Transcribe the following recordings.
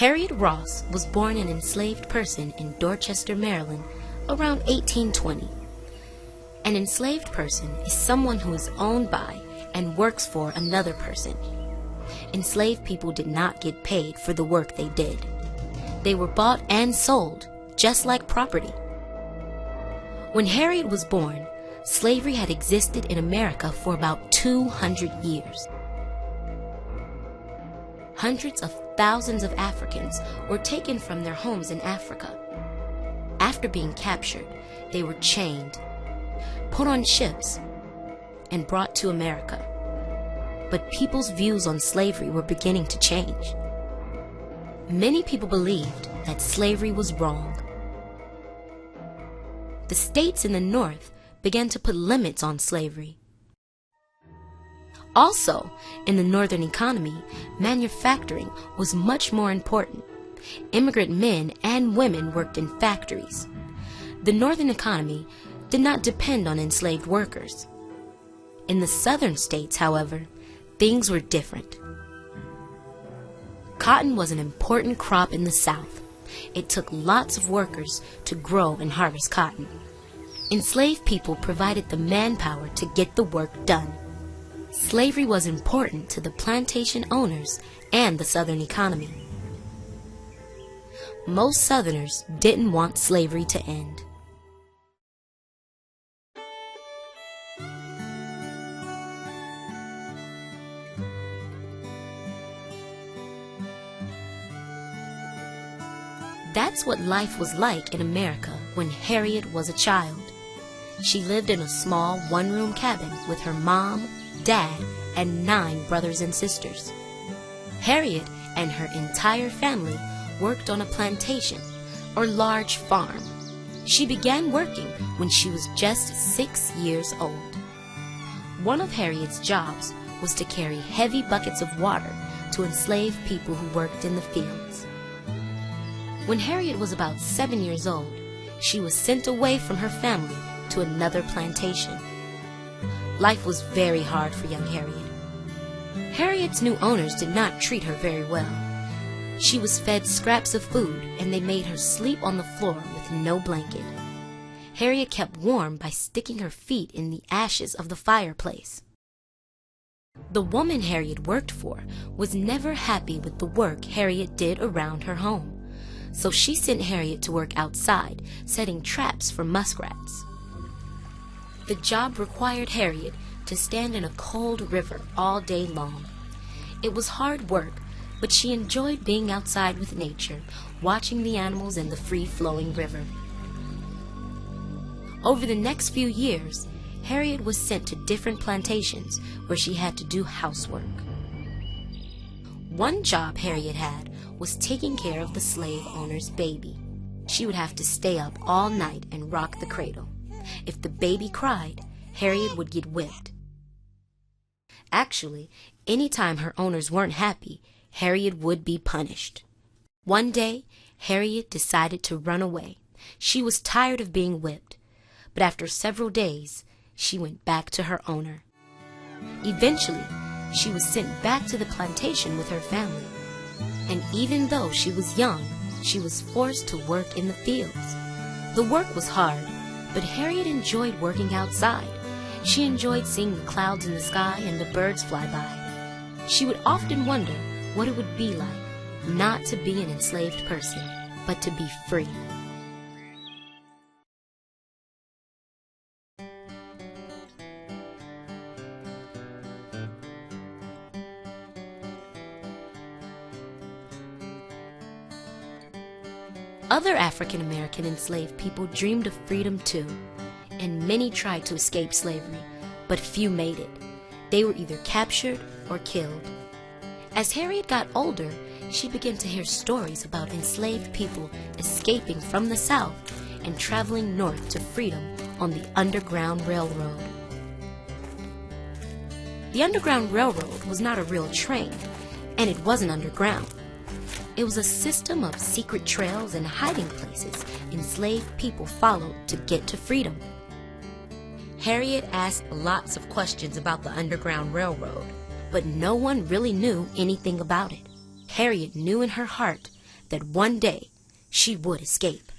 Harriet Ross was born an enslaved person in Dorchester, Maryland, around 1820. An enslaved person is someone who is owned by and works for another person. Enslaved people did not get paid for the work they did. They were bought and sold, just like property. When Harriet was born, slavery had existed in America for about 200 years. Hundreds of thousands of Africans were taken from their homes in Africa. After being captured, they were chained, put on ships, and brought to America. But people's views on slavery were beginning to change. Many people believed that slavery was wrong. The states in the North began to put limits on slavery. Also, in the Northern economy, manufacturing was much more important. Immigrant men and women worked in factories. The Northern economy did not depend on enslaved workers. In the Southern states, however, things were different. Cotton was an important crop in the South. It took lots of workers to grow and harvest cotton. Enslaved people provided the manpower to get the work done. Slavery was important to the plantation owners and the Southern economy. Most Southerners didn't want slavery to end. That's what life was like in America when Harriet was a child. She lived in a small one-room cabin with her mom, dad, and 9 brothers and sisters. Harriet and her entire family worked on a plantation or large farm. She began working when she was just 6 years old. One of Harriet's jobs was to carry heavy buckets of water to enslaved people who worked in the fields. When Harriet was about 7 years old, she was sent away from her family to another plantation. Life was very hard for young Harriet. Harriet's new owners did not treat her very well. She was fed scraps of food, and they made her sleep on the floor with no blanket. Harriet kept warm by sticking her feet in the ashes of the fireplace. The woman Harriet worked for was never happy with the work Harriet did around her home. So she sent Harriet to work outside, setting traps for muskrats. The job required Harriet to stand in a cold river all day long. It was hard work, but she enjoyed being outside with nature, watching the animals in the free-flowing river. Over the next few years, Harriet was sent to different plantations where she had to do housework. One job Harriet had was taking care of the slave owner's baby. She would have to stay up all night and rock the cradle. If the baby cried, Harriet would get whipped. Actually, anytime her owners weren't happy, Harriet would be punished. One day, Harriet decided to run away. She was tired of being whipped, but after several days, she went back to her owner. Eventually, she was sent back to the plantation with her family. And even though she was young, she was forced to work in the fields. The work was hard, but Harriet enjoyed working outside. She enjoyed seeing the clouds in the sky and the birds fly by. She would often wonder what it would be like not to be an enslaved person, but to be free. Other African American enslaved people dreamed of freedom too, and many tried to escape slavery, but few made it. They were either captured or killed. As Harriet got older, she began to hear stories about enslaved people escaping from the South and traveling north to freedom on the Underground Railroad. The Underground Railroad was not a real train, and it wasn't underground. It was a system of secret trails and hiding places enslaved people followed to get to freedom. Harriet asked lots of questions about the Underground Railroad, but no one really knew anything about it. Harriet knew in her heart that one day she would escape.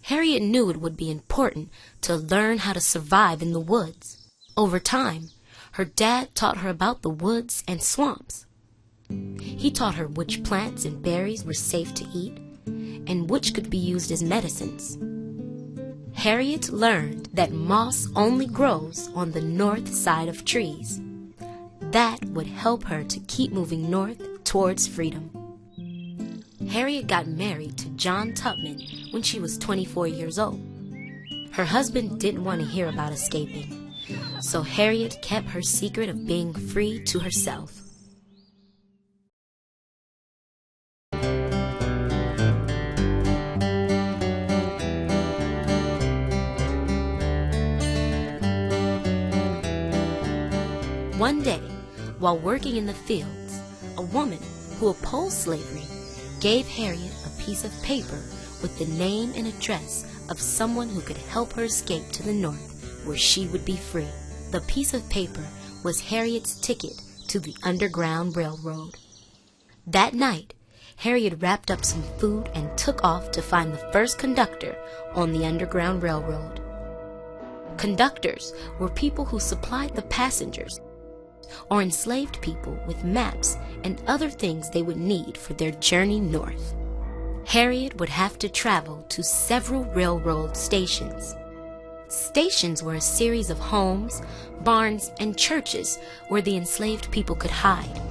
Harriet knew it would be important to learn how to survive in the woods. Over time, her dad taught her about the woods and swamps. He taught her which plants and berries were safe to eat and which could be used as medicines. Harriet learned that moss only grows on the north side of trees. That would help her to keep moving north towards freedom. Harriet got married to John Tubman when she was 24 years old. Her husband didn't want to hear about escaping, so Harriet kept her secret of being free to herself. One day, while working in the fields, a woman who opposed slavery gave Harriet a piece of paper with the name and address of someone who could help her escape to the north, where she would be free. The piece of paper was Harriet's ticket to the Underground Railroad. That night, Harriet wrapped up some food and took off to find the first conductor on the Underground Railroad. Conductors were people who supplied the passengers or enslaved people with maps and other things they would need for their journey north. Harriet would have to travel to several railroad stations. Stations were a series of homes, barns, and churches where the enslaved people could hide.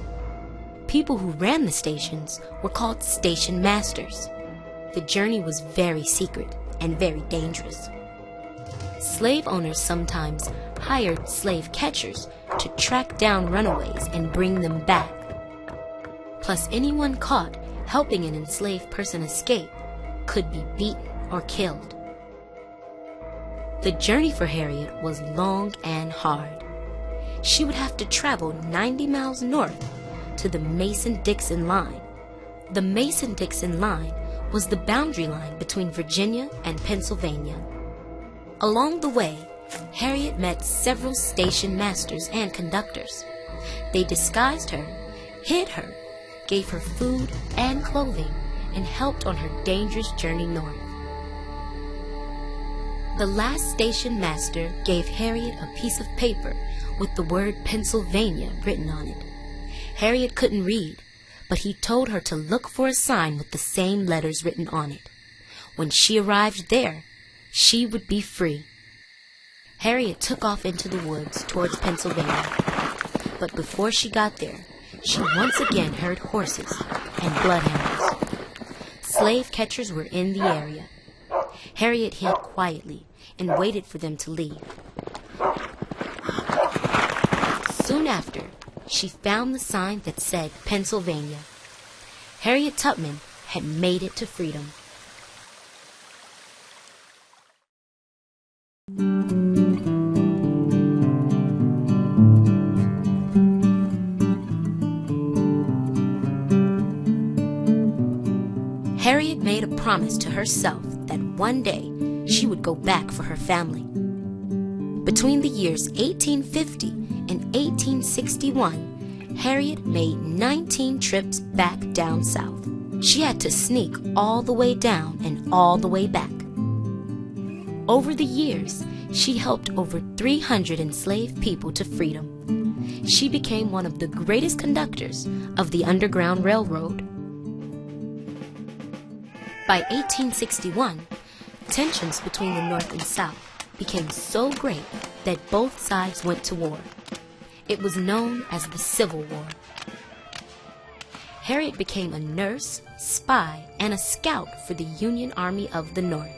People who ran the stations were called station masters. The journey was very secret and very dangerous. Slave owners sometimes hired slave catchers to track down runaways and bring them back. Plus, anyone caught helping an enslaved person escape could be beaten or killed. The journey for Harriet was long and hard. She would have to travel 90 miles north to the Mason-Dixon line. The Mason-Dixon line was the boundary line between Virginia and Pennsylvania. Along the way, Harriet met several station masters and conductors. They disguised her, hid her, gave her food and clothing, and helped on her dangerous journey north. The last station master gave Harriet a piece of paper with the word Pennsylvania written on it. Harriet couldn't read, but he told her to look for a sign with the same letters written on it. When she arrived there, she would be free. Harriet took off into the woods towards Pennsylvania, but before she got there, she once again heard horses and bloodhounds. Slave catchers were in the area. Harriet hid quietly and waited for them to leave. Soon after, she found the sign that said Pennsylvania. Harriet Tubman had made it to freedom. Harriet made a promise to herself that one day she would go back for her family. Between the years 1850 and 1861, Harriet made 19 trips back down south. She had to sneak all the way down and all the way back. Over the years, she helped over 300 enslaved people to freedom. She became one of the greatest conductors of the Underground Railroad. By 1861, tensions between the North and South became so great that both sides went to war. It was known as the Civil War. Harriet became a nurse, spy, and a scout for the Union Army of the North.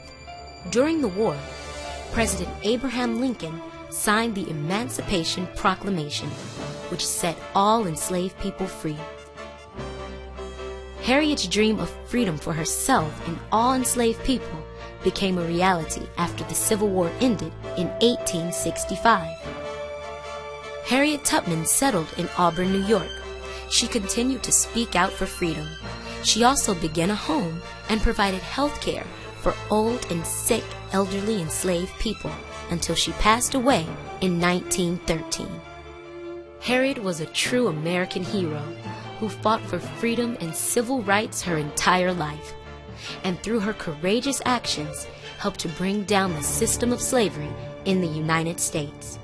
During the war, President Abraham Lincoln signed the Emancipation Proclamation, which set all enslaved people free. Harriet's dream of freedom for herself and all enslaved people became a reality after the Civil War ended in 1865. Harriet Tubman settled in Auburn, New York. She continued to speak out for freedom. She also began a home and provided health care for old and sick elderly enslaved people until she passed away in 1913. Harriet was a true American hero who fought for freedom and civil rights her entire life, and through her courageous actions helped to bring down the system of slavery in the United States.